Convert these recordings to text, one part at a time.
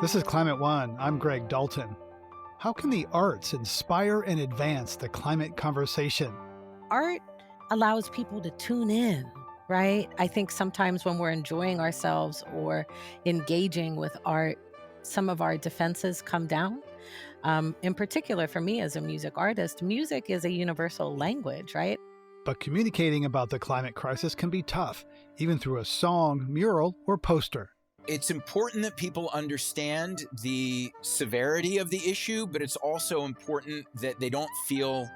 This is Climate One. I'm Greg Dalton. How can the arts inspire and advance the climate conversation? Art allows people to tune in, right? I think sometimes when we're enjoying ourselves or engaging with art, some of our defenses come down. In particular, for me as a music artist, music is a universal language, right? But communicating about the climate crisis can be tough, even through a song, mural, or poster. It's important that people understand the severity of the issue, but it's also important that they don't feel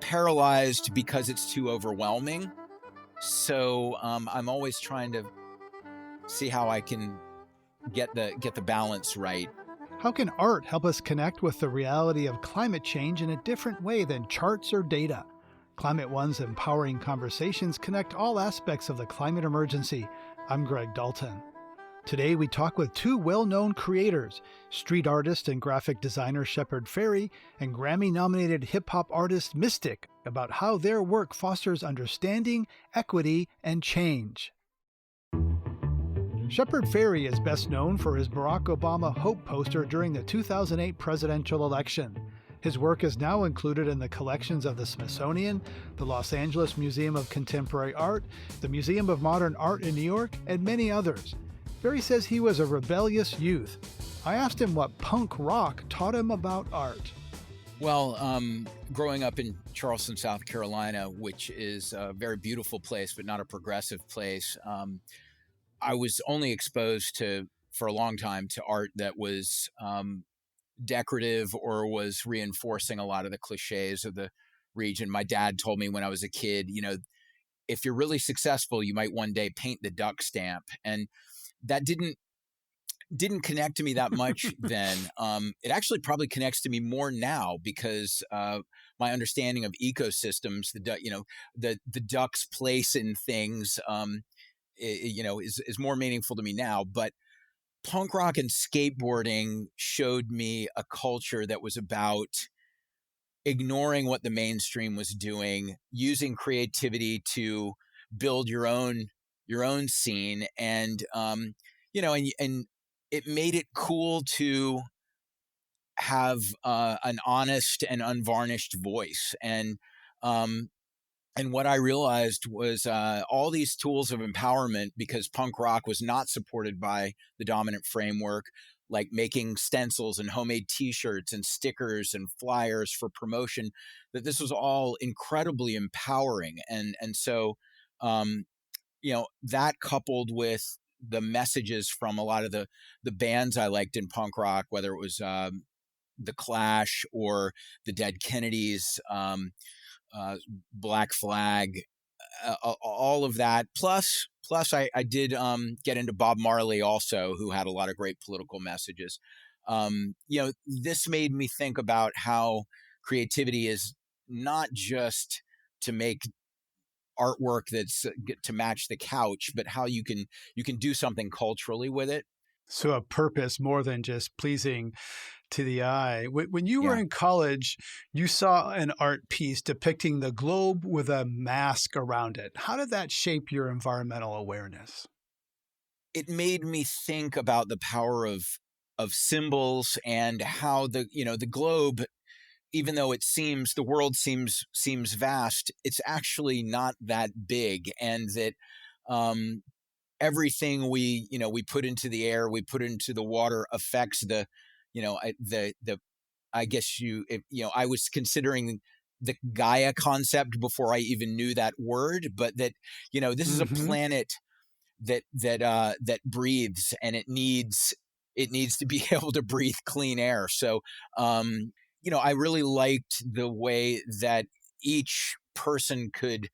paralyzed because it's too overwhelming. So I'm always trying to see how I can get the balance right. How can art help us connect with the reality of climate change in a different way than charts or data? Climate One's empowering conversations connect all aspects of the climate emergency. I'm Greg Dalton. Today, we talk with two well-known creators, street artist and graphic designer Shepard Fairey and Grammy-nominated hip-hop artist Mystic, about how their work fosters understanding, equity, and change. Shepard Fairey is best known for his Barack Obama Hope poster during the 2008 presidential election. His work is now included in the collections of the Smithsonian, the Los Angeles Museum of Contemporary Art, the Museum of Modern Art in New York, and many others. Fairey says he was a rebellious youth. I asked him what punk rock taught him about art. Well, growing up in Charleston, South Carolina, which is a very beautiful place, but not a progressive place, I was only exposed for a long time, to art that was decorative or was reinforcing a lot of the cliches of the region. My dad told me when I was a kid, if you're really successful, you might one day paint the duck stamp. And that didn't connect to me that much then. It actually probably connects to me more now because my understanding of ecosystems, the duck's place in things, is more meaningful to me now. But punk rock and skateboarding showed me a culture that was about ignoring what the mainstream was doing, using creativity to build your own scene, and and it made it cool to have an honest and unvarnished voice. And what I realized was all these tools of empowerment, because punk rock was not supported by the dominant framework, like making stencils and homemade T-shirts and stickers and flyers for promotion, that this was all incredibly empowering. And so, that coupled with the messages from a lot of the bands I liked in punk rock, whether it was the Clash or the Dead Kennedys, Black Flag, all of that. Plus, I did get into Bob Marley also, who had a lot of great political messages. This made me think about how creativity is not just to make artwork that's to match the couch, but how you can do something culturally with it. So a purpose more than just pleasing to the eye. When you were Yeah. in college, you saw an art piece depicting the globe with a mask around it. How did that shape your environmental awareness? It made me think about the power of symbols, and how the globe, even though the world seems vast, it's actually not that big. And that um, everything we put into the air, we put into the water, affects the I guess I was considering the Gaia concept before I even knew that word, but that this is a Hmm. planet that breathes, and it needs to be able to breathe clean air. So I really liked the way that each person could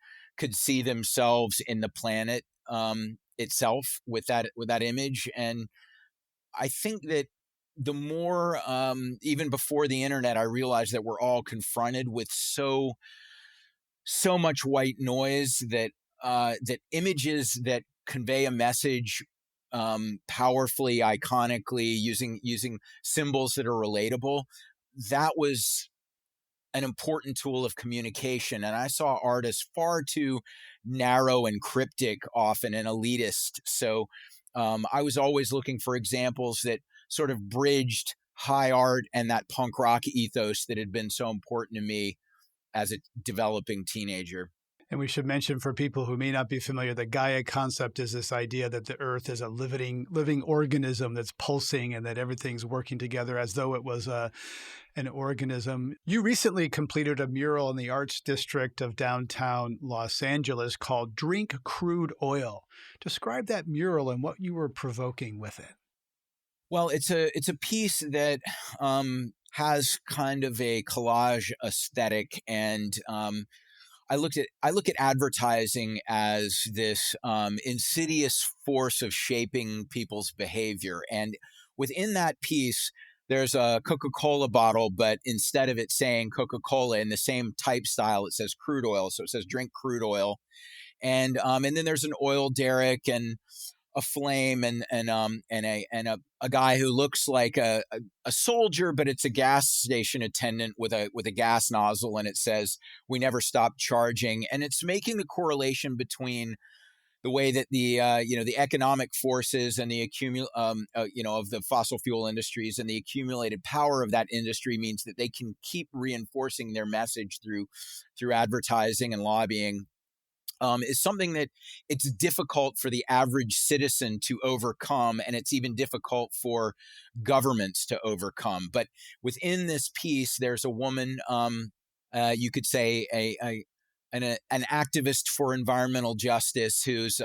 see themselves in the planet itself with that image. And I think that the more, even before the internet, I realized that we're all confronted with so much white noise, that images that convey a message powerfully, iconically, using symbols that are relatable, that was an important tool of communication. And I saw art as far too narrow and cryptic, often, and elitist. So I was always looking for examples that sort of bridged high art and that punk rock ethos that had been so important to me as a developing teenager. And we should mention for people who may not be familiar, the Gaia concept is this idea that the Earth is a living organism that's pulsing and that everything's working together as though it was an organism. You recently completed a mural in the Arts District of downtown Los Angeles called Drink Crude Oil. Describe that mural and what you were provoking with it. Well, it's a piece that has kind of a collage aesthetic, and I look at advertising as this insidious force of shaping people's behavior. And within that piece, there's a Coca-Cola bottle, but instead of it saying Coca-Cola in the same type style, it says crude oil. So it says drink crude oil. And then there's an oil derrick and a flame and a guy who looks like a soldier, but it's a gas station attendant with a gas nozzle, and it says we never stop charging. And it's making the correlation between the way that the economic forces and the of the fossil fuel industries and the accumulated power of that industry means that they can keep reinforcing their message through advertising and lobbying, is something that it's difficult for the average citizen to overcome, and it's even difficult for governments to overcome. But within this piece, there's a woman, you could say an activist for environmental justice, who's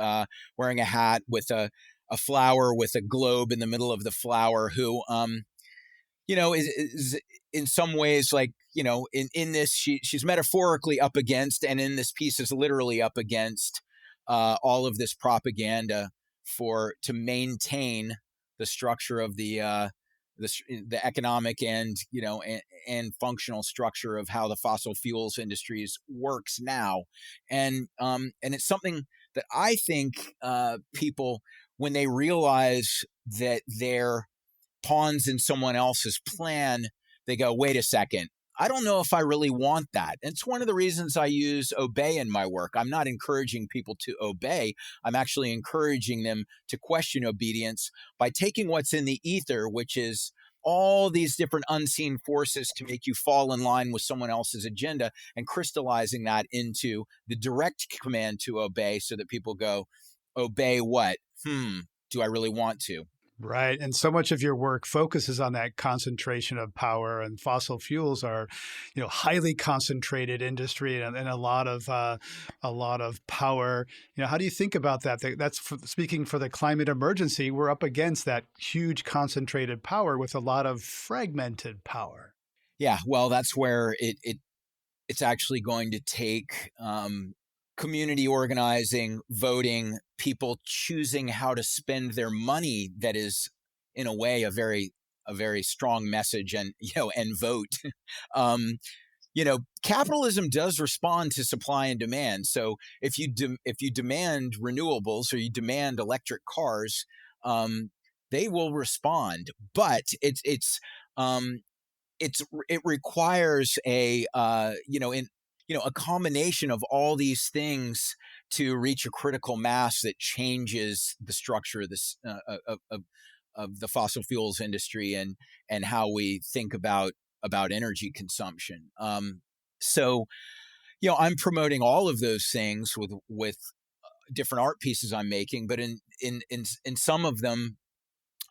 wearing a hat with a flower with a globe in the middle of the flower, who is in some ways, like, in this, she's metaphorically up against, and in this piece is literally up against all of this propaganda to maintain the structure of the economic and functional structure of how the fossil fuels industries works now. And it's something that I think people, when they realize that they're pawns in someone else's plan, they go, wait a second, I don't know if I really want that. And it's one of the reasons I use obey in my work. I'm not encouraging people to obey. I'm actually encouraging them to question obedience by taking what's in the ether, which is all these different unseen forces to make you fall in line with someone else's agenda, and crystallizing that into the direct command to obey, so that people go, obey what? Do I really want to? Right. And so much of your work focuses on that concentration of power, and fossil fuels are, highly concentrated industry and a lot of power. How do you think about that? Speaking for the climate emergency, we're up against that huge concentrated power with a lot of fragmented power. Yeah, well, that's where it's actually going to take community organizing, voting, people choosing how to spend their money. That is, in a way, a very strong message, and vote. Capitalism does respond to supply and demand. So if you demand renewables, or you demand electric cars, they will respond. But it requires a combination of all these things to reach a critical mass that changes the structure of this of the fossil fuels industry, and how we think about energy consumption. So I'm promoting all of those things with different art pieces I'm making, but in some of them,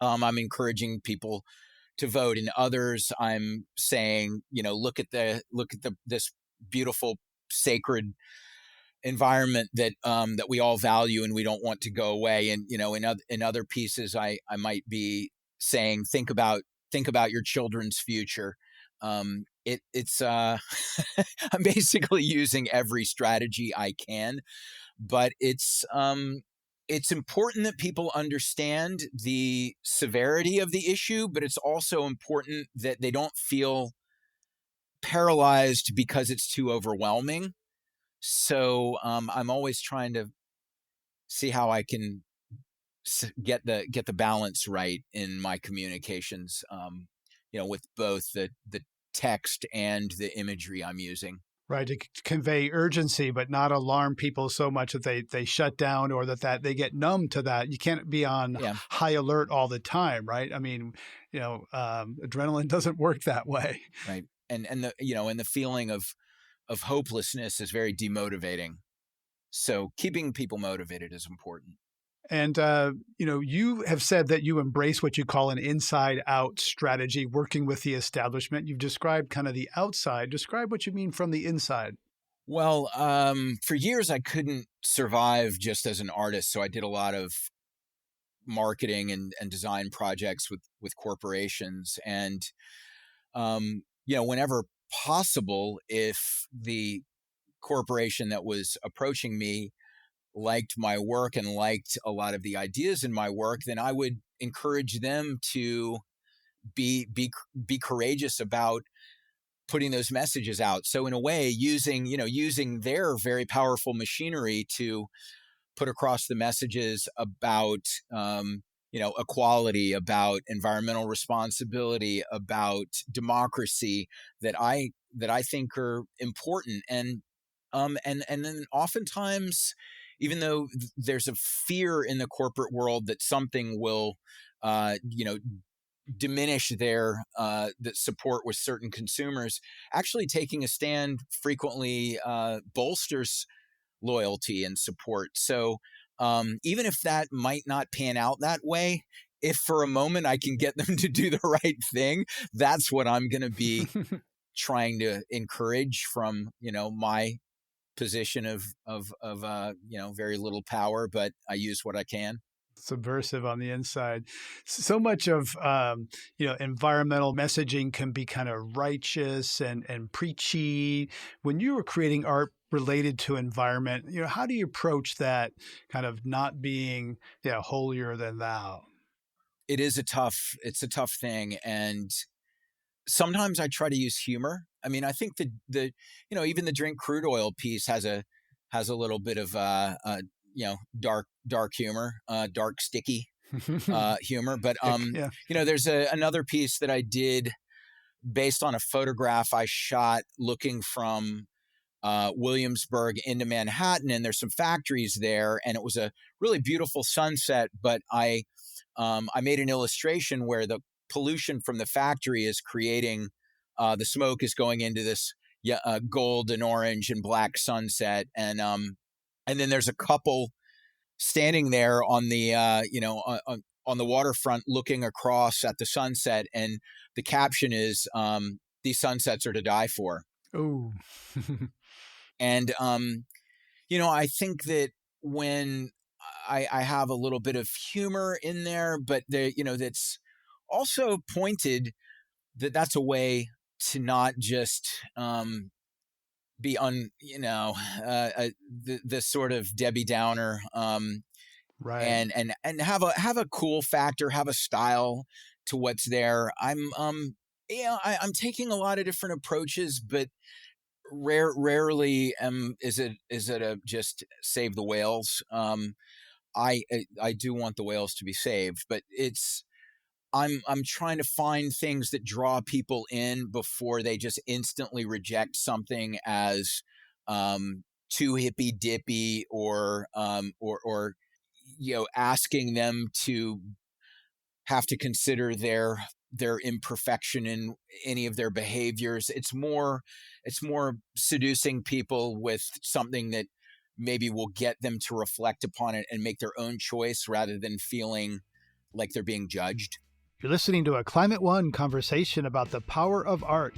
I'm encouraging people to vote. In others, I'm saying, look at this beautiful sacred environment that we all value and we don't want to go away. And in other pieces, I might be saying, think about your children's future. It's I'm basically using every strategy I can, but it's important that people understand the severity of the issue, but it's also important that they don't feel paralyzed because it's too overwhelming. So I'm always trying to see how I can get the balance right in my communications, with both the text and the imagery I'm using. Right, to convey urgency, but not alarm people so much that they shut down, or that they get numb to that. You can't be on Yeah, high alert all the time, right? I mean, adrenaline doesn't work that way. right. And the and the feeling of hopelessness is very demotivating. So keeping people motivated is important. And you have said that you embrace what you call an inside out strategy, working with the establishment. You've described kind of the outside. Describe what you mean from the inside. Well, for years I couldn't survive just as an artist, so I did a lot of marketing and design projects with corporations, and whenever possible, if the corporation that was approaching me liked my work and liked a lot of the ideas in my work, then I would encourage them to be courageous about putting those messages out. So in a way, using their very powerful machinery to put across the messages about equality, about environmental responsibility, about democracy that I think are important. And then oftentimes, even though there's a fear in the corporate world that something will diminish their the support with certain consumers, actually taking a stand frequently bolsters loyalty and support. So even if that might not pan out that way, if for a moment I can get them to do the right thing, that's what I'm going to be trying to encourage from my position of very little power, but I use what I can. Subversive on the inside. So much of environmental messaging can be kind of righteous and preachy. When you were creating art related to environment, how do you approach that kind of not being holier than thou? It's a tough thing, and sometimes I try to use humor. I mean, I think the even the Drink Crude Oil piece has a little bit of dark humor, dark sticky humor. But Yeah. there's another piece that I did based on a photograph I shot looking from Williamsburg into Manhattan, and there's some factories there, and it was a really beautiful sunset. But I made an illustration where the pollution from the factory is creating the smoke is going into this gold and orange and black sunset, and then there's a couple standing there on the on the waterfront looking across at the sunset, and the caption is these sunsets are to die for. Oh. And I think that when I have a little bit of humor in there, but that's also pointed that's a way to not just be the sort of Debbie Downer, Right. and have a cool factor, have a style to what's there. I'm taking a lot of different approaches, but rarely is it a just save the whales. I do want the whales to be saved, but I'm trying to find things that draw people in before they just instantly reject something as too hippy dippy, or asking them to have to consider their imperfection in any of their behaviors. It's more seducing people with something that maybe will get them to reflect upon it and make their own choice rather than feeling like they're being judged. You're listening to a Climate One conversation about the power of art.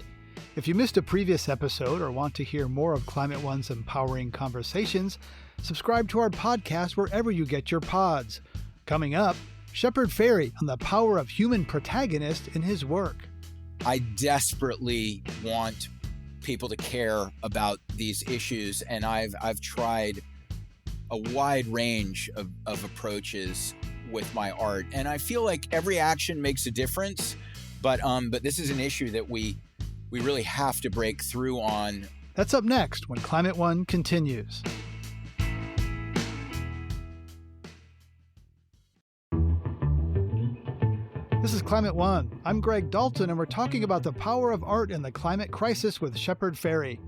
If you missed a previous episode or want to hear more of Climate One's empowering conversations, subscribe to our podcast wherever you get your pods. Coming up, Shepard Fairey on the power of human protagonist in his work. I desperately want people to care about these issues, and I've tried a wide range of approaches with my art, and I feel like every action makes a difference, but this is an issue that we really have to break through on. That's up next when Climate One continues. This is Climate One. I'm Greg Dalton, and we're talking about the power of art in the climate crisis with Shepard Fairey.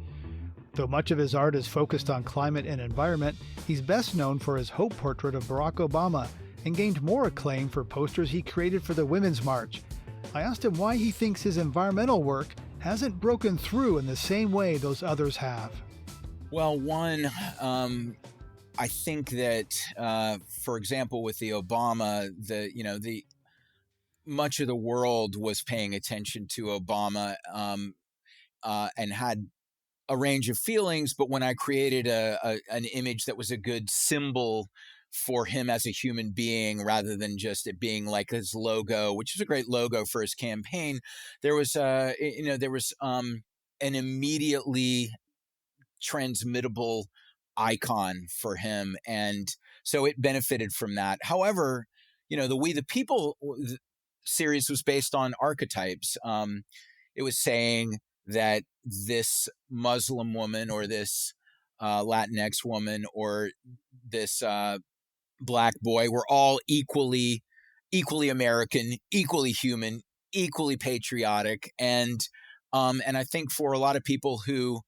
Though much of his art is focused on climate and environment, he's best known for his hope portrait of Barack Obama and gained more acclaim for posters he created for the Women's March. I asked him why he thinks his environmental work hasn't broken through in the same way those others have. Well, one, I think that, for example, with the Obama, the much of the world was paying attention to Obama, and had a range of feelings. But when I created an image that was a good symbol for him as a human being, rather than just it being like his logo, which is a great logo for his campaign, there was an immediately transmittable icon for him, and so it benefited from that. However, the We the People series was based on archetypes. It was saying that this Muslim woman, or this Latinx woman, or this black boy were all equally American, equally human, equally patriotic, and I think for a lot of people who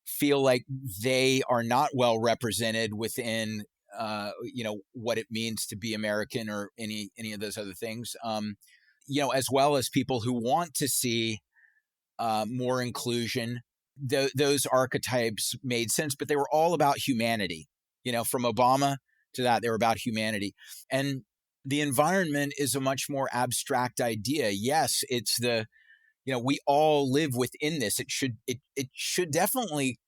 feel like they are not well represented within what it means to be American, or any of those other things, as well as people who want to see more inclusion. Those archetypes made sense, but they were all about humanity. From Obama to that, they were about humanity. And the environment is a much more abstract idea. Yes, it's we all live within this. It should definitely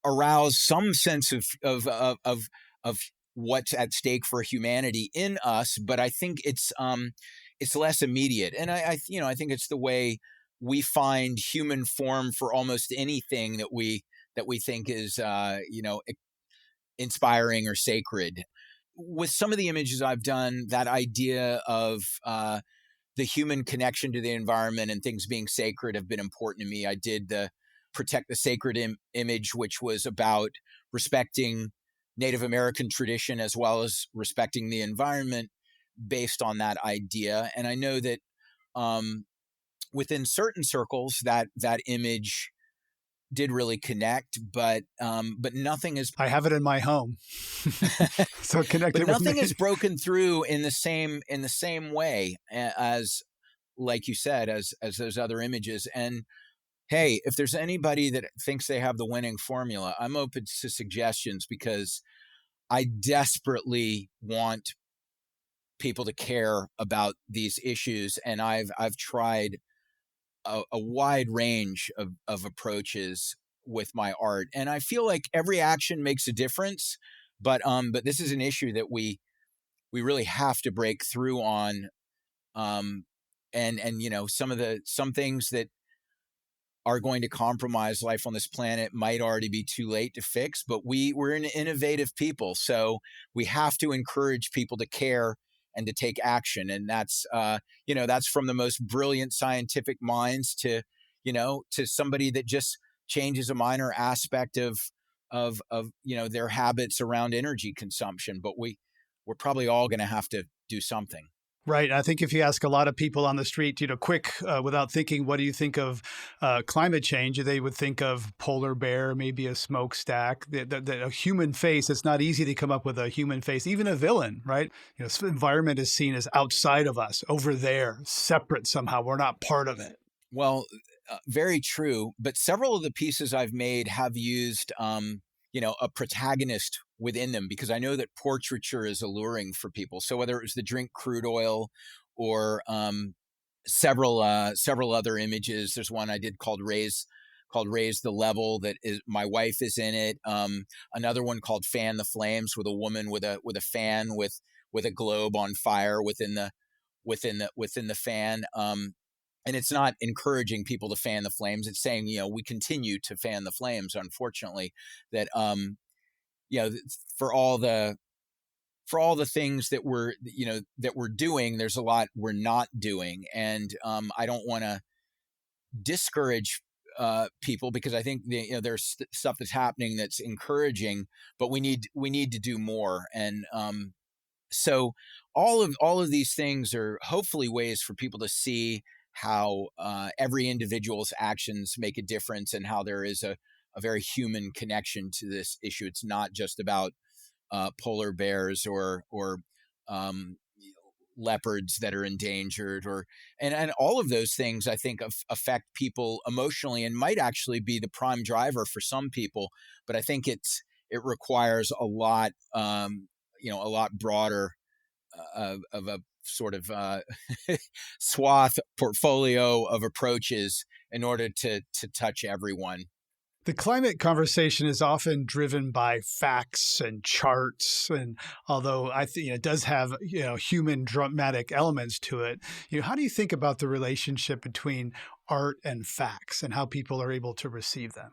arouse some sense of what's at stake for humanity in us, but I think it's less immediate. And I think it's the way we find human form for almost anything that we think is inspiring or sacred. With some of the images I've done, that idea of the human connection to the environment and things being sacred have been important to me. I did the Protect the Sacred image, which was about respecting Native American tradition as well as respecting the environment, based on that idea. And I know that within certain circles, that image did really connect, but nothing is. I have it in my home, so connected. But nothing with is broken through in the same way as, like you said, as those other images. And hey, if there's anybody that thinks they have the winning formula, I'm open to suggestions, because I desperately want people to care about these issues, and I've tried a wide range of approaches with my art, and I feel like every action makes a difference. But this is an issue that we really have to break through on, and some things that are going to compromise life on this planet might already be too late to fix, but we're an innovative people, so we have to encourage people to care and to take action. And that's from the most brilliant scientific minds to somebody that just changes a minor aspect of their habits around energy consumption. But we're probably all going to have to do something. Right. I think if you ask a lot of people on the street, quick, without thinking, what do you think of climate change? They would think of polar bear, maybe a smokestack, a human face. It's not easy to come up with a human face, even a villain, right? Environment is seen as outside of us, over there, separate somehow. We're not part of it. Well, very true. But several of the pieces I've made have used, a protagonist within them, because I know that portraiture is alluring for people. So whether it was the Drink Crude Oil, or several other images, there's one I did called Raise the Level, that is, my wife is in it. Another one called Fan the Flames, with a woman with a fan with a globe on fire within the fan. And it's not encouraging people to fan the flames. It's saying, we continue to fan the flames, unfortunately, that, for all the things that we're doing, there's a lot we're not doing. And I don't want to discourage people, because I think there's stuff that's happening that's encouraging, but we need to do more. And so all of these things are hopefully ways for people to see how every individual's actions make a difference, and how there is a very human connection to this issue. It's not just about polar bears or um, leopards that are endangered, or and all of those things I think affect people emotionally and might actually be the prime driver for some people. But I think it requires a lot, a lot broader of a sort of swath portfolio of approaches in order to touch everyone. The climate conversation is often driven by facts and charts, and although I think it does have human dramatic elements to it, how do you think about the relationship between art and facts and how people are able to receive them?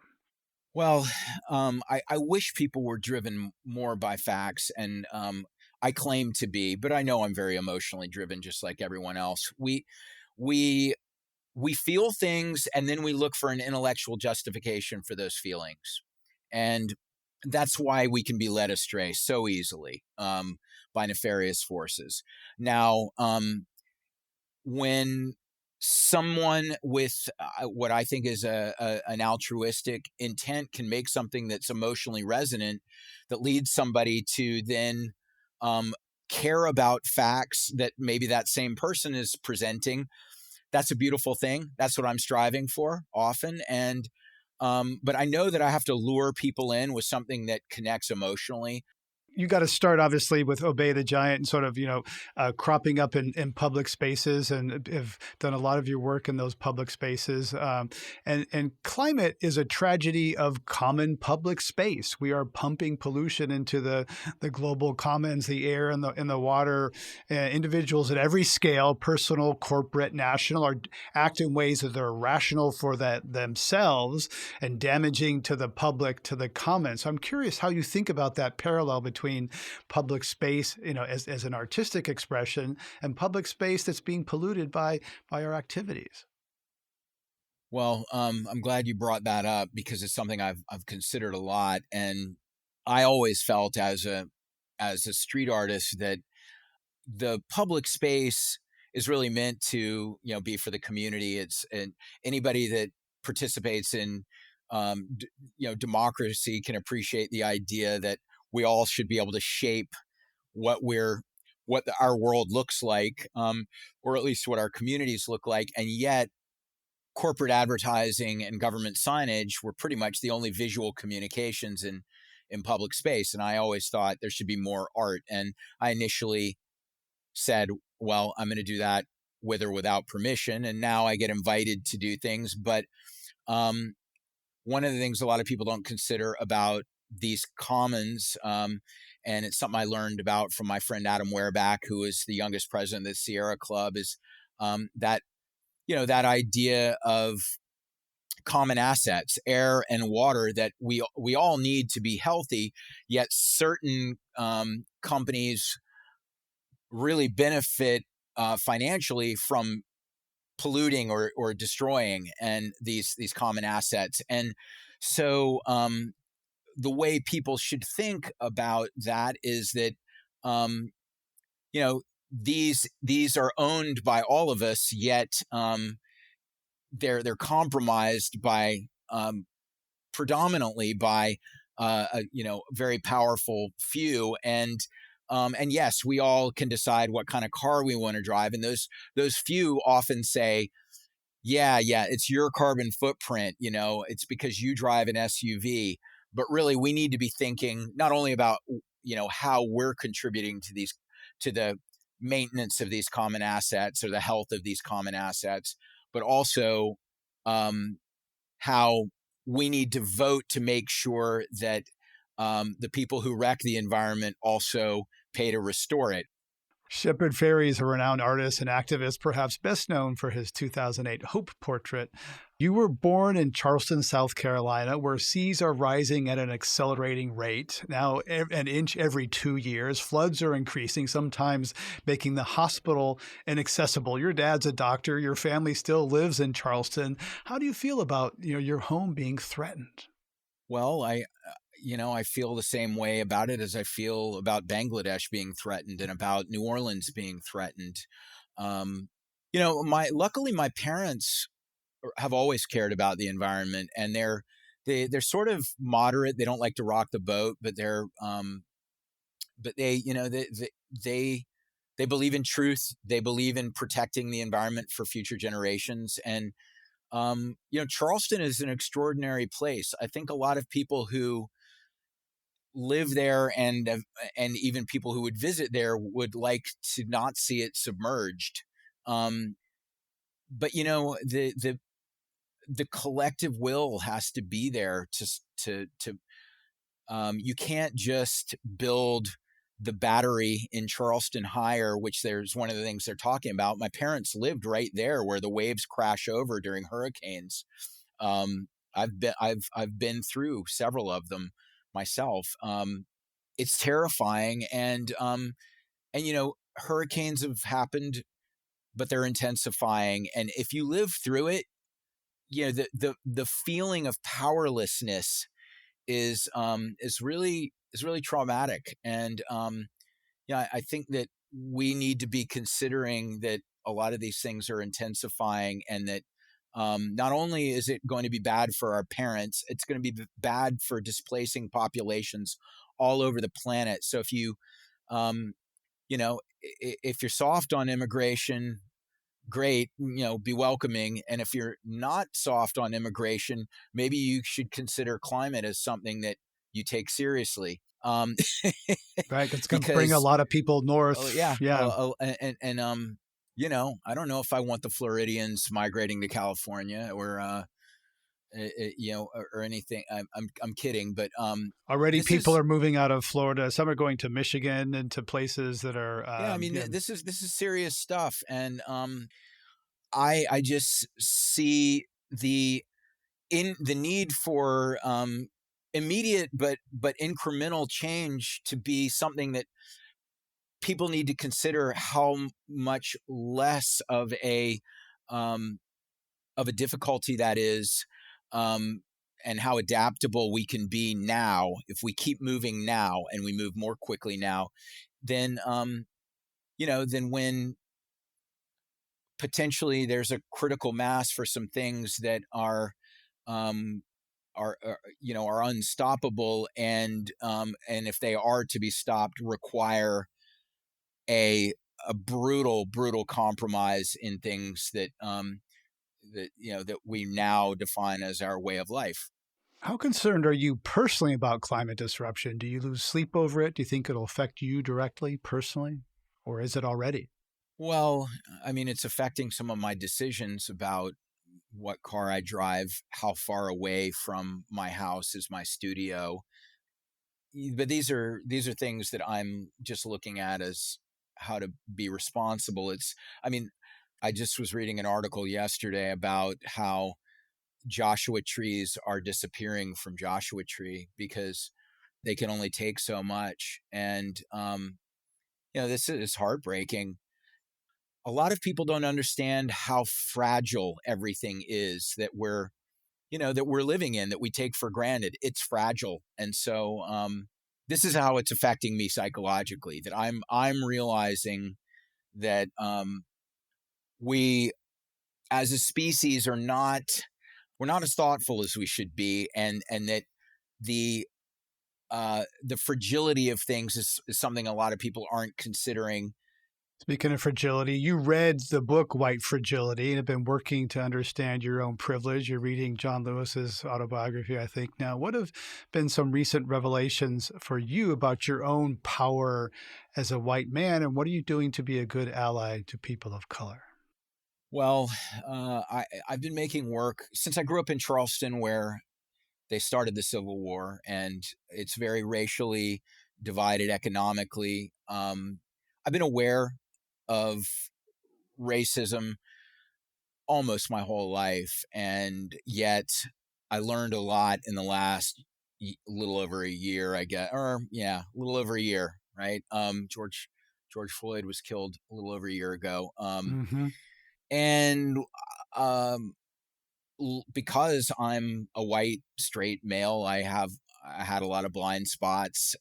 Well, I wish people were driven more by facts, and I claim to be, but I know I'm very emotionally driven, just like everyone else. We we feel things, and then we look for an intellectual justification for those feelings, and that's why we can be led astray so easily by nefarious forces. Now, when someone with what I think is an altruistic intent can make something that's emotionally resonant, that leads somebody to then um, care about facts that maybe that same person is presenting, that's a beautiful thing. That's what I'm striving for often. And but I know that I have to lure people in with something that connects emotionally. You got to start obviously with Obey the Giant and sort of cropping up in public spaces, and have done a lot of your work in those public spaces. And climate is a tragedy of common public space. We are pumping pollution into the global commons, the air and the water. Individuals at every scale, personal, corporate, national, are act in ways that are rational for that themselves and damaging to the public, to the commons. So I'm curious how you think about that parallel between public space, as an artistic expression, and public space that's being polluted by our activities. Well, I'm glad you brought that up because it's something I've considered a lot, and I always felt as a street artist that the public space is really meant to be for the community. It's and anybody that participates in democracy can appreciate the idea that we all should be able to shape what we're our world looks like, or at least what our communities look like. And yet corporate advertising and government signage were pretty much the only visual communications in public space. And I always thought there should be more art. And I initially said, well, I'm going to do that with or without permission. And now I get invited to do things. But um, one of the things a lot of people don't consider about these commons, and it's something I learned about from my friend Adam Wereback, who is the youngest president of the Sierra Club, is that that idea of common assets, air and water, that we all need to be healthy. Yet certain companies really benefit financially from polluting or destroying and these common assets. And so the way people should think about that is that um, these are owned by all of us, yet they're compromised by predominantly by a very powerful few. And yes, we all can decide what kind of car we want to drive, and those few often say, yeah, it's your carbon footprint, it's because you drive an SUV. But really, we need to be thinking not only about how we're contributing to the maintenance of these common assets or the health of these common assets, but also how we need to vote to make sure that the people who wreck the environment also pay to restore it. Shepard Fairey is a renowned artist and activist, perhaps best known for his 2008 Hope portrait. You were born in Charleston, South Carolina, where seas are rising at an accelerating rate. Now, an inch every 2 years. Floods are increasing, sometimes making the hospital inaccessible. Your dad's a doctor. Your family still lives in Charleston. How do you feel about your home being threatened? Well, I feel the same way about it as I feel about Bangladesh being threatened and about New Orleans being threatened. Um, my luckily my parents have always cared about the environment, and they're sort of moderate. They don't like to rock the boat, but but they, they they believe in truth. They believe in protecting the environment for future generations. And Charleston is an extraordinary place. I think a lot of people who live there and even people who would visit there would like to not see it submerged. Um, but the collective will has to be there to you can't just build the battery in Charleston Higher, which there's one of the things they're talking about. My parents lived right there where the waves crash over during hurricanes. I've been through several of them myself. It's terrifying, and hurricanes have happened, but they're intensifying. And if you live through it, the feeling of powerlessness is really traumatic. And I think that we need to be considering that a lot of these things are intensifying, and that not only is it going to be bad for our parents, it's going to be bad for displacing populations all over the planet. So if um, if you're soft on immigration, great, be welcoming. And if you're not soft on immigration, maybe you should consider climate as something that you take seriously. Right, it's going to bring a Because, lot of people oh north. yeah, Yeah. I don't know if I want the Floridians migrating to California, or anything. I'm kidding, but Already this people is are moving out of Florida. Some are going to Michigan and to places that are, yeah. I mean, yeah. this is serious stuff, and I just see the need for immediate but incremental change to be something that people need to consider how much less um, of a difficulty that is, um, and how adaptable we can be now if we keep moving now and we move more quickly now. Then when potentially there's a critical mass for some things that um, are unstoppable, and if they are to be stopped, require a a brutal compromise in things that we now define as our way of life. How concerned are you personally about climate disruption? Do you lose sleep over it? Do you think it'll affect you directly, personally? Or is it already? Well, I mean, it's affecting some of my decisions about what car I drive, how far away from my house is my studio. But these are things that I'm just looking at as how to be responsible. I mean, I just was reading an article yesterday about how Joshua trees are disappearing from Joshua Tree because they can only take so much. And this is heartbreaking. A lot of people don't understand how fragile everything is that we're living in, that we take for granted. It's fragile. And so this is how it's affecting me psychologically, that I'm realizing that we as a species we're not as thoughtful as we should be, and that the the fragility of things is something a lot of people aren't considering. Speaking of fragility, you read the book White Fragility and have been working to understand your own privilege. You're reading John Lewis's autobiography, I think now. What have been some recent revelations for you about your own power as a white man, and what are you doing to be a good ally to people of color? Well, I've been making work since I grew up in Charleston, where they started the Civil War, and it's very racially divided economically. I've been aware of racism almost my whole life, and yet I learned a lot in the last little over a year, I guess, or yeah, a little over a year, right? George Floyd was killed a little over a year ago, Mm-hmm. and um, because I'm a white straight male, I had a lot of blind spots,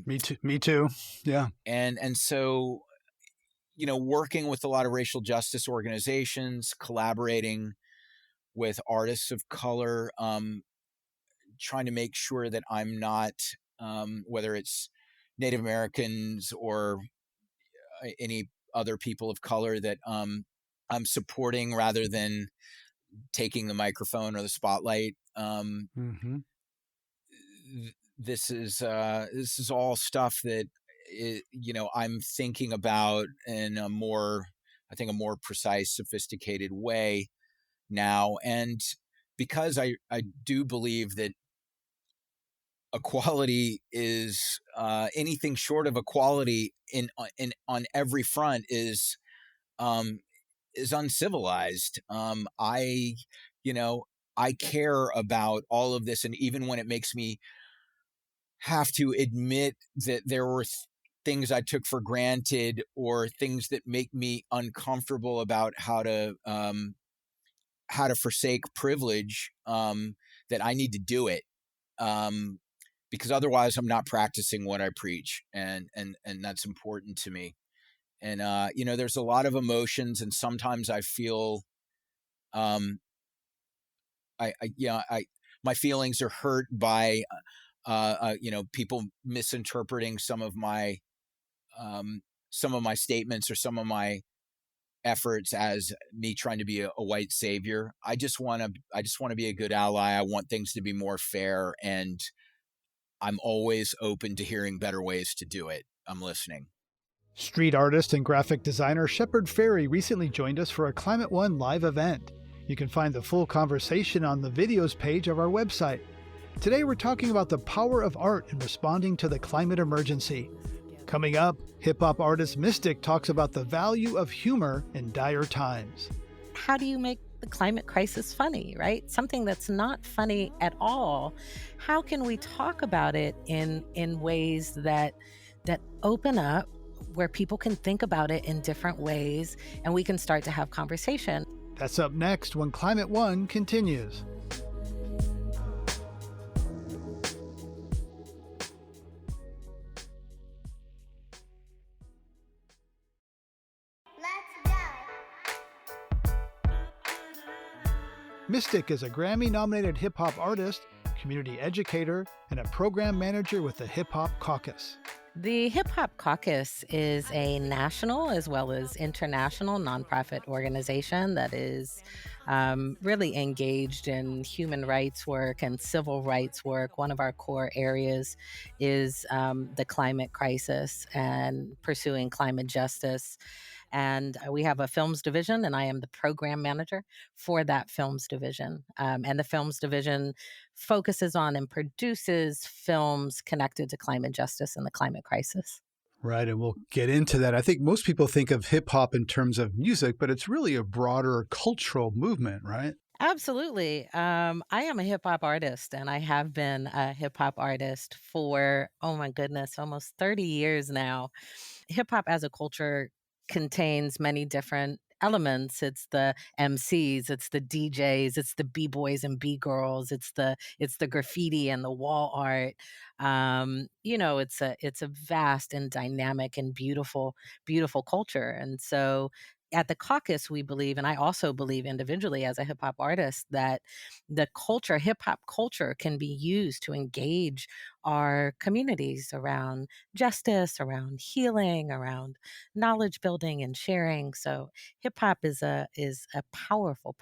Me too. Me too. Yeah. and so working with a lot of racial justice organizations, collaborating with artists of color, trying to make sure that I'm not, whether it's Native Americans or any other people of color, that I'm supporting rather than taking the microphone or the spotlight. Hmm. This is all stuff that I'm thinking about in a more, I think, a more precise, sophisticated way now. And because I do believe that equality is, anything short of equality in on every front um, is uncivilized. You know, I care about all of this, and even when it makes me have to admit that there were things I took for granted or things that make me uncomfortable about how to forsake privilege, that I need to do it, um, because otherwise I'm not practicing what I preach, and that's important to me. And there's a lot of emotions, and sometimes I feel, um, I my feelings are hurt by people misinterpreting um, some of my statements or some of my efforts as me trying to be a white savior. I just want to be a good ally. I want things to be more fair, and I'm always open to hearing better ways to do it. I'm listening. Street artist and graphic designer Shepard Fairey recently joined us for a Climate One live event. You can find the full conversation on the videos page of our website. Today we're talking about the power of art in responding to the climate emergency. Coming up, hip hop artist Mystic talks about the value of humor in dire times. How do you make the climate crisis funny, right? Something that's not funny at all. How can we talk about it in ways that open up, where people can think about it in different ways and we can start to have conversation? That's up next when Climate One continues. Mystic is a Grammy nominated hip hop artist, community educator, and a program manager with the Hip Hop Caucus. The Hip Hop Caucus is a national as well as international nonprofit organization that is really engaged in human rights work and civil rights work. One of our core areas is the climate crisis and pursuing climate justice. And we have a films division, and I am the program manager for that films division. And the films division focuses on and produces films connected to climate justice and the climate crisis. Right, and we'll get into that. I think most people think of hip hop in terms of music, but it's really a broader cultural movement, right? Absolutely. I am a hip hop artist, and I have been a hip hop artist for, oh my goodness, almost 30 years now. Hip hop as a culture contains many different elements. It's the MCs, it's the DJs, it's the B-boys and B-girls, it's the graffiti and the wall art. It's a vast and dynamic and beautiful culture. And so at the caucus, we believe, and I also believe individually as a hip hop artist, that hip hop culture can be used to engage our communities around justice, around healing, around knowledge building and sharing. So hip hop is a powerful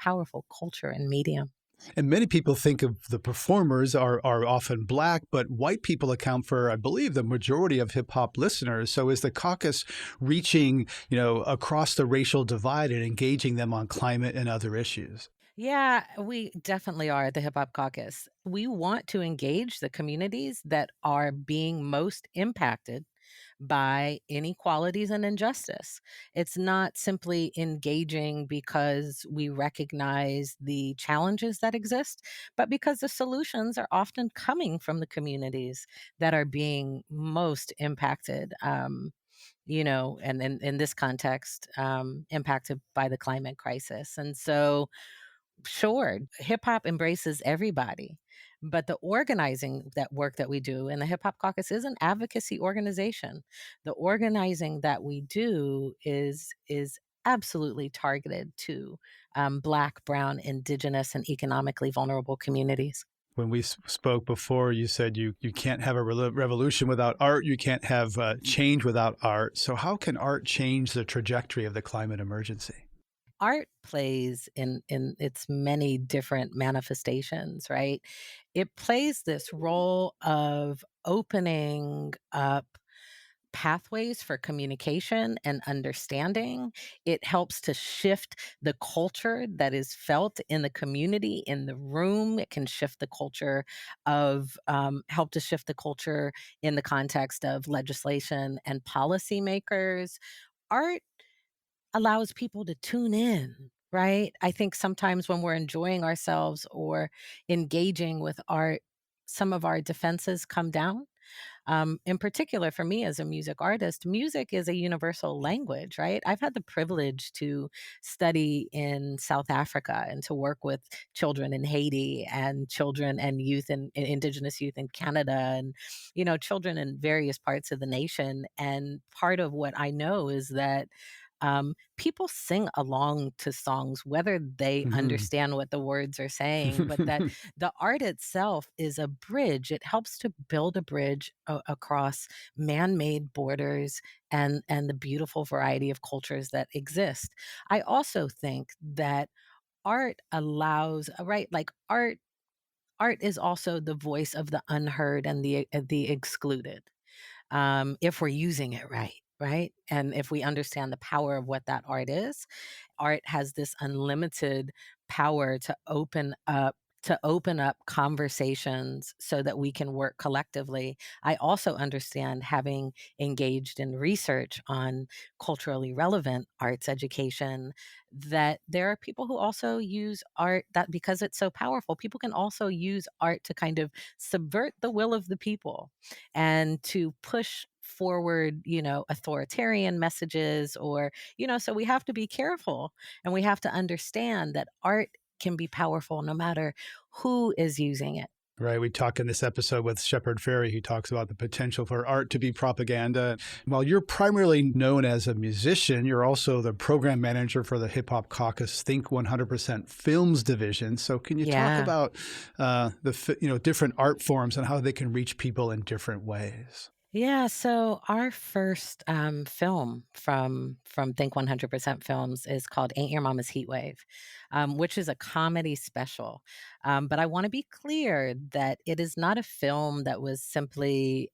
culture and medium. And many people think of the performers are often black, but white people account for, I believe, the majority of hip hop listeners. So is the caucus reaching, across the racial divide and engaging them on climate and other issues? Yeah, we definitely are the Hip Hop Caucus. We want to engage the communities that are being most impacted by inequalities and injustice. It's not simply engaging because we recognize the challenges that exist, but because the solutions are often coming from the communities that are being most impacted. And in this context, impacted by the climate crisis. And so, sure, hip hop embraces everybody, but the organizing that work that we do in the Hip Hop Caucus is an advocacy organization. The organizing that we do is absolutely targeted to Black, Brown, Indigenous, and economically vulnerable communities. When we spoke before, you said you can't have a revolution without art. You can't have change without art. So how can art change the trajectory of the climate emergency? Art plays in its many different manifestations, right? It plays this role of opening up pathways for communication and understanding. It helps to shift the culture that is felt in the community, in the room. It can shift the culture help to shift the culture in the context of legislation and policymakers. Art allows people to tune in, right? I think sometimes when we're enjoying ourselves or engaging with art, some of our defenses come down. In particular, for me as a music artist, music is a universal language, right? I've had the privilege to study in South Africa and to work with children in Haiti and children and youth and indigenous youth in Canada and, children in various parts of the nation. And part of what I know is that people sing along to songs, whether they Mhm. understand what the words are saying, but that the art itself is a bridge. It helps to build a bridge across man-made borders and the beautiful variety of cultures that exist. I also think that art allows right like art is also the voice of the unheard and the excluded, if we're using it right, right? And if we understand the power of what that art has this unlimited power to open up conversations so that we can work collectively. I also understand, having engaged in research on culturally relevant arts education, that there are people who also use art, that because it's so powerful, people can also use art to kind of subvert the will of the people and to push forward, authoritarian messages, or, so we have to be careful, and we have to understand that art can be powerful no matter who is using it. Right. We talk in this episode with Shepard Fairey, who talks about the potential for art to be propaganda. While you're primarily known as a musician, you're also the program manager for the Hip Hop Caucus Think 100% Films division. So, can you talk Yeah. about different art forms and how they can reach people in different ways? Yeah, so our first film from Think 100% Films is called Ain't Your Mama's Heat Wave, which is a comedy special. But I want to be clear that it is not a film that was simply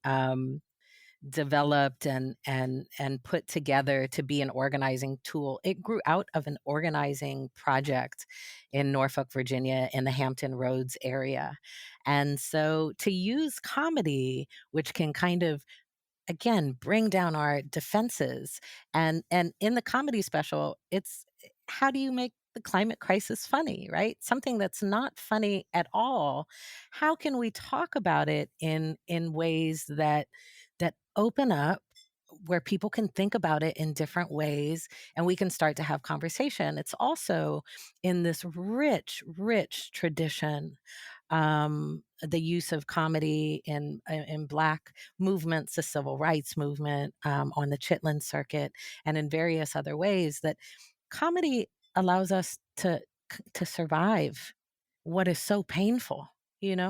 developed and put together to be an organizing tool. It grew out of an organizing project in Norfolk, Virginia, in the Hampton Roads area. And so to use comedy, which can kind of, again, bring down our defenses, and in the comedy special, it's how do you make the climate crisis funny, right? Something that's not funny at all, how can we talk about it in ways that open up, where people can think about it in different ways, and we can start to have conversation. It's also in this rich tradition, the use of comedy in Black movements, the civil rights movement, on the Chitlin Circuit, and in various other ways, that comedy allows us to survive what is so painful.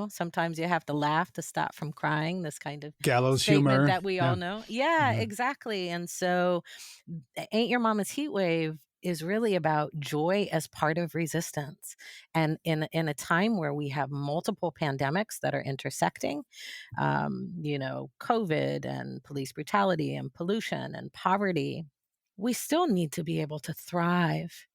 Sometimes you have to laugh to stop from crying. This kind of Gallows statement humor. that we all Yeah. know. Yeah, Mhm. exactly. And so, Ain't Your Mama's Heat Wave is really about joy as part of resistance. And in a time where we have multiple pandemics that are intersecting, COVID and police brutality and pollution and poverty, we still need to be able to thrive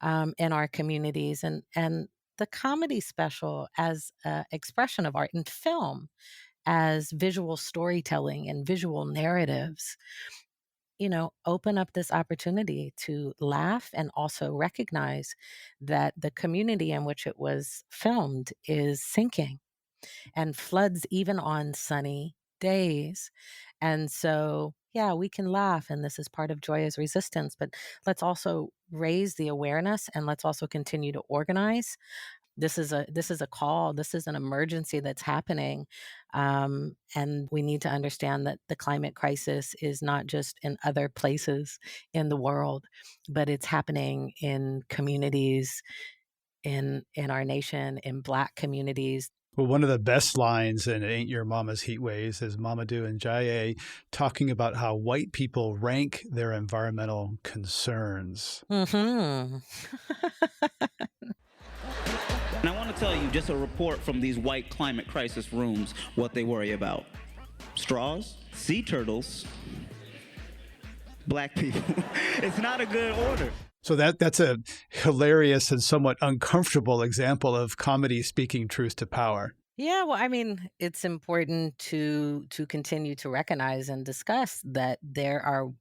in our communities. And the comedy special as an expression of art, and film as visual storytelling and visual narratives, open up this opportunity to laugh and also recognize that the community in which it was filmed is sinking and floods even on sunny days. And so, yeah, we can laugh, and this is part of joy as resistance, but let's also raise the awareness, and let's also continue to organize. This is a call. This is an emergency that's happening, and we need to understand that the climate crisis is not just in other places in the world, but it's happening in communities in our nation, in Black communities. Well, one of the best lines in Ain't Your Mama's Heat Waves is Mamadou and Jaye talking about how white people rank their environmental concerns. Hmm. And I want to tell you just a report from these white climate crisis rooms what they worry about: straws, sea turtles, black people. It's not a good order. So that's a hilarious and somewhat uncomfortable example of comedy speaking truth to power. Yeah, well, I mean, it's important to continue to recognize and discuss that there are,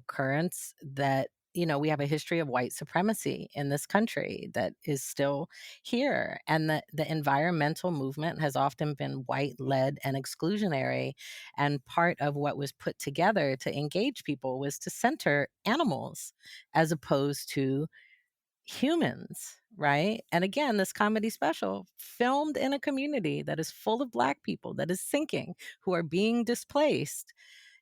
currents that, we have a history of white supremacy in this country that is still here. And the environmental movement has often been white led and exclusionary. And part of what was put together to engage people was to center animals as opposed to humans, right? And again, this comedy special filmed in a community that is full of Black people that is sinking, who are being displaced,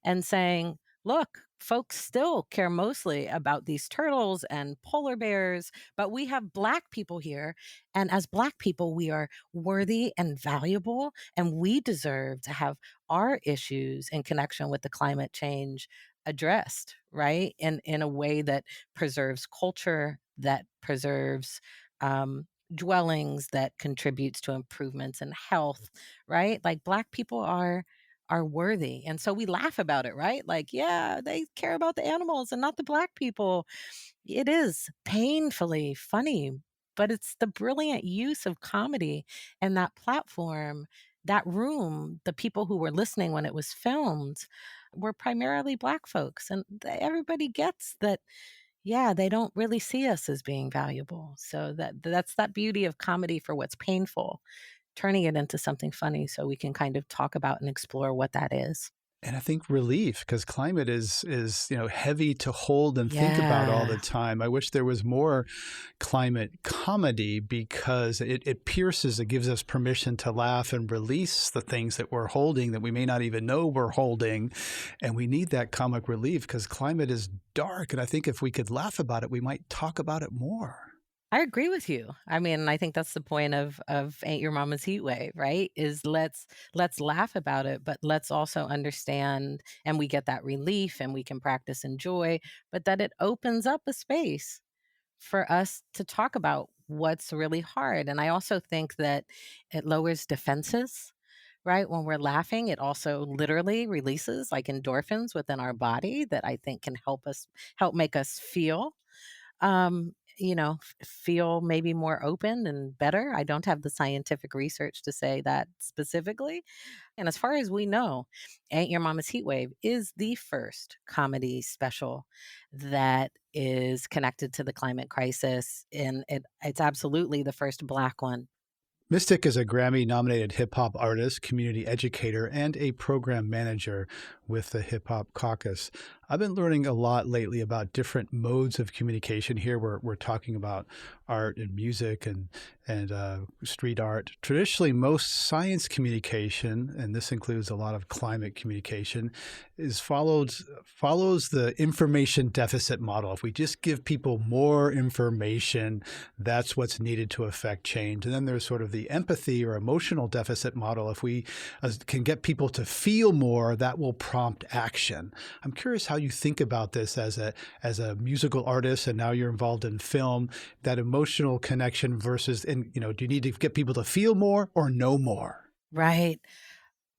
and saying, look, folks still care mostly about these turtles and polar bears, but we have Black people here. And as Black people, we are worthy and valuable, and we deserve to have our issues in connection with the climate change addressed, right? In a way that preserves culture, that preserves dwellings, that contributes to improvements in health, right? Like Black people are worthy. And so we laugh about it, right? Like, yeah, they care about the animals and not the Black people. It is painfully funny, but it's the brilliant use of comedy and that platform, that room, the people who were listening when it was filmed were primarily Black folks. And everybody gets that, yeah, they don't really see us as being valuable. So that's that beauty of comedy for what's painful, turning it into something funny so we can kind of talk about and explore what that is. And I think relief, because climate is heavy to hold and think about all the Yeah. time. I wish there was more climate comedy because it pierces, it gives us permission to laugh and release the things that we're holding that we may not even know we're holding. And we need that comic relief because climate is dark. And I think if we could laugh about it, we might talk about it more. I agree with you. I mean, I think that's the point of Ain't Your Mama's Heat Wave, right? Is let's laugh about it, but let's also understand, and we get that relief and we can practice and joy, but that it opens up a space for us to talk about what's really hard. And I also think that it lowers defenses, right? When we're laughing, it also literally releases like endorphins within our body that I think can help make us feel feel maybe more open and better. I don't have the scientific research to say that specifically. And as far as we know, Ain't Your Mama's Heat Wave is the first comedy special that is connected to the climate crisis. And it's absolutely the first Black one. Mystic is a Grammy nominated hip hop artist, community educator, and a program manager with the Hip Hop Caucus. I've been learning a lot lately about different modes of communication. Here we're talking about art and music and street art. Traditionally, most science communication, and this includes a lot of climate communication, is follows the information deficit model. If we just give people more information, that's what's needed to affect change. And then there's sort of the empathy or emotional deficit model. If we can get people to feel more, that will prompt action. I'm curious how you think about this as a musical artist, and now you're involved in film. That emotional connection versus, and do you need to get people to feel more or know more? Right.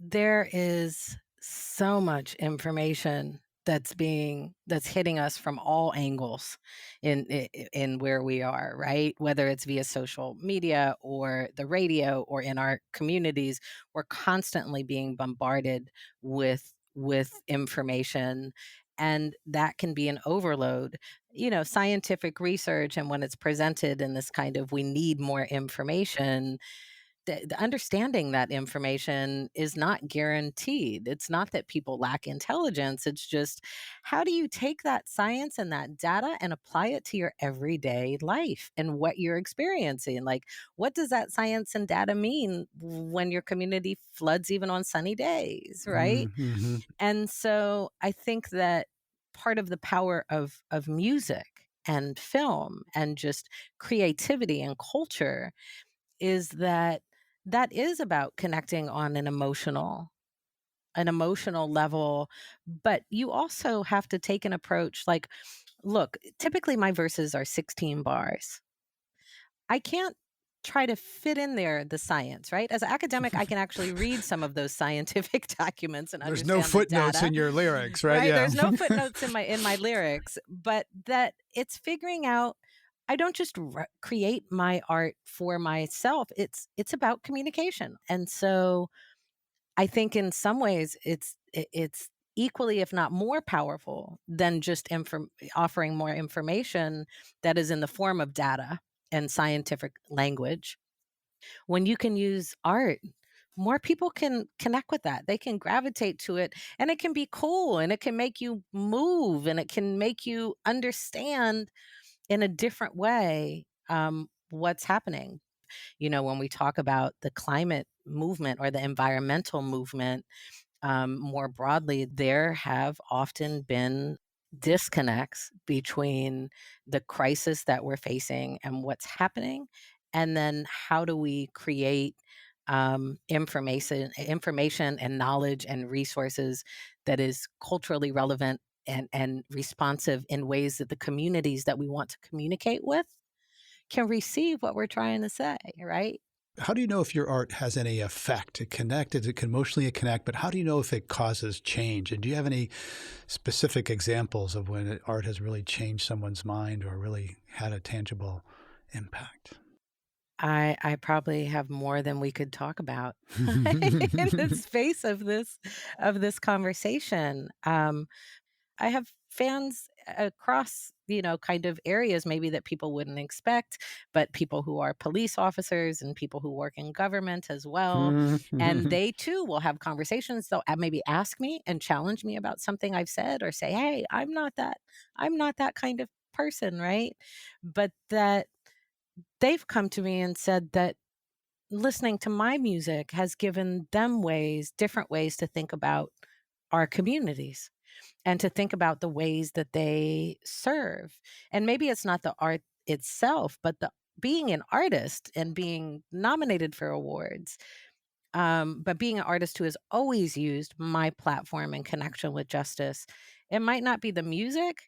There is so much information that's hitting us from all angles in where we are, right? Whether it's via social media or the radio or in our communities, we're constantly being bombarded with information, and that can be an overload. Scientific research, and when it's presented in this kind of we need more information, the understanding that information is not guaranteed. It's not that people lack intelligence. It's just, how do you take that science and that data and apply it to your everyday life and what you're experiencing? Like, what does that science and data mean when your community floods even on sunny days, right? Mm-hmm. And so I think that part of the power of music and film and just creativity and culture is that that is about connecting on an emotional level, but you also have to take an approach like, look, typically my verses are 16 bars. I can't try to fit in there the science, right? As an academic, I can actually read some of those scientific documents and There's no understand the footnotes data, in your lyrics, right? right? Yeah. There's no footnotes in my lyrics, but that it's figuring out I don't just create my art for myself. It's about communication. And so I think in some ways it's equally if not more powerful than just offering more information that is in the form of data and scientific language. When you can use art, more people can connect with that. They can gravitate to it and it can be cool and it can make you move and it can make you understand in a different way what's happening. When we talk about the climate movement or the environmental movement, more broadly, there have often been disconnects between the crisis that we're facing and what's happening, and then how do we create information and knowledge and resources that is culturally relevant and responsive in ways that the communities that we want to communicate with can receive what we're trying to say, right? How do you know if your art has any effect to connect? It can emotionally connect, but how do you know if it causes change? And do you have any specific examples of when art has really changed someone's mind or really had a tangible impact? I probably have more than we could talk about in the space of this conversation. I have fans across, kind of areas maybe that people wouldn't expect, but people who are police officers and people who work in government as well. And they too will have conversations. They'll maybe ask me and challenge me about something I've said or say, "Hey, I'm not that kind of person," right? But that they've come to me and said that listening to my music has given them different ways to think about our communities and to think about the ways that they serve. And maybe it's not the art itself, but the being an artist and being nominated for awards, but being an artist who has always used my platform in connection with justice. It might not be the music,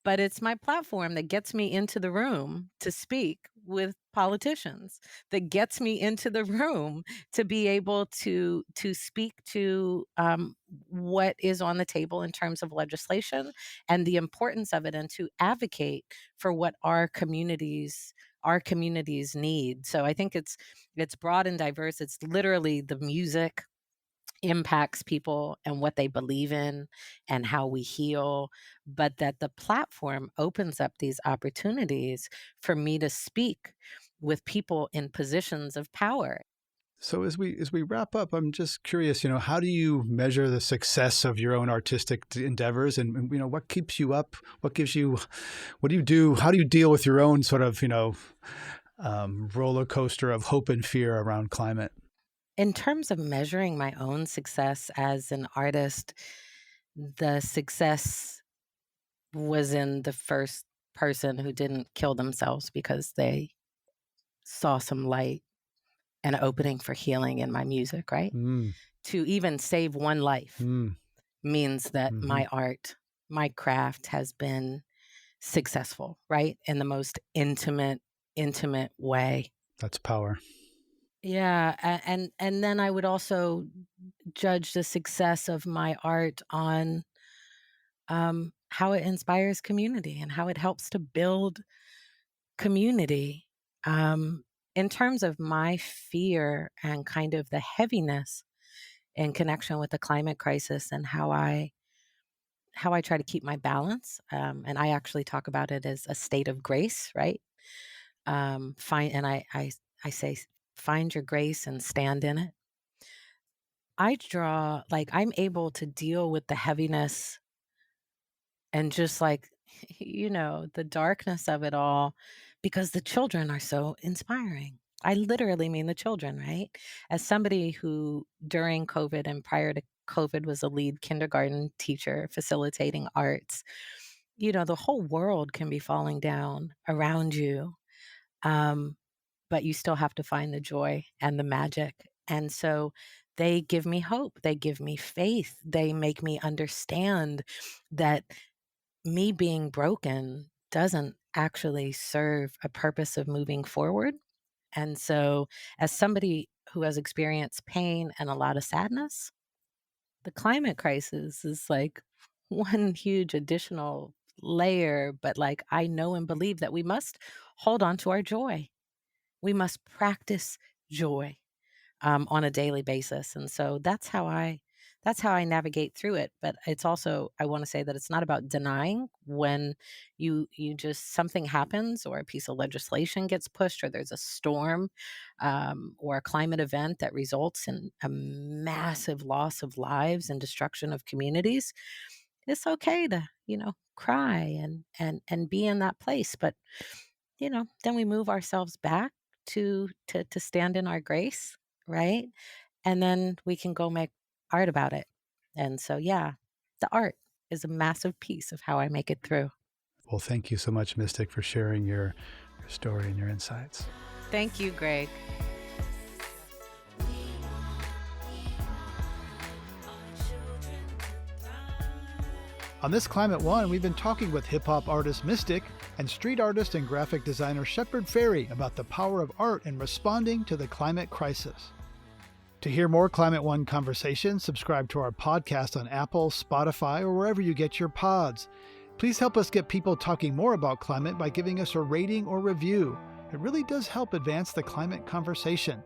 but it's my platform that gets me into the room to speak with politicians, that gets me into the room to be able to speak to what is on the table in terms of legislation and the importance of it, and to advocate for what our communities need. So I think it's broad and diverse. It's literally the music impacts people and what they believe in and how we heal, but that the platform opens up these opportunities for me to speak with people in positions of power. So as we wrap up, I'm just curious, how do you measure the success of your own artistic endeavors, and what keeps you up? What gives you? What do you do? How do you deal with your own sort of roller coaster of hope and fear around climate? In terms of measuring my own success as an artist, the success was in the first person who didn't kill themselves because they saw some light and opening for healing in my music, right? Mm, To even save one life mm, means that hmm. my art, my craft has been successful, right? In the most intimate way. That's power. Yeah, and then I would also judge the success of my art on how it inspires community and how it helps to build community. Um, in terms of my fear and kind of the heaviness in connection with the climate crisis and how I try to keep my balance, and I actually talk about it as a state of grace, right? Find and I say find your grace and stand in it. I draw like I'm able to deal with the heaviness and just like the darkness of it all because the children are so inspiring. I literally mean the children, right? As somebody who during COVID and prior to COVID was a lead kindergarten teacher facilitating arts, the whole world can be falling down around you. Um, but you still have to find the joy and the magic. And so they give me hope. They give me faith. They make me understand that me being broken doesn't actually serve a purpose of moving forward. And so, as somebody who has experienced pain and a lot of sadness, the climate crisis is like one huge additional layer. But like, I know and believe that we must hold on to our joy. We must practice joy on a daily basis. And so that's how I navigate through it. But it's also, I want to say that it's not about denying when you just something happens, or a piece of legislation gets pushed, or there's a storm, or a climate event that results in a massive loss of lives and destruction of communities. It's okay to, cry and be in that place. But then we move ourselves back to stand in our grace, right? And then we can go make art about it. And so, yeah, the art is a massive piece of how I make it through. Well, thank you so much, Mystic, for sharing your story and your insights. Thank you, Greg. On this Climate One, we've been talking with hip-hop artist Mystic and street artist and graphic designer Shepard Fairey about the power of art in responding to the climate crisis. To hear more Climate One conversations, subscribe to our podcast on Apple, Spotify, or wherever you get your pods. Please help us get people talking more about climate by giving us a rating or review. It really does help advance the climate conversation.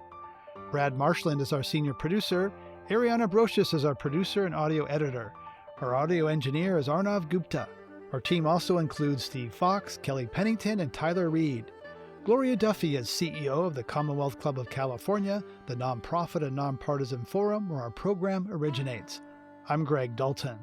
Brad Marshland is our senior producer. Ariana Brocious is our producer and audio editor. Our audio engineer is Arnav Gupta. Our team also includes Steve Fox, Kelly Pennington, and Tyler Reed. Gloria Duffy is CEO of the Commonwealth Club of California, the nonprofit and nonpartisan forum where our program originates. I'm Greg Dalton.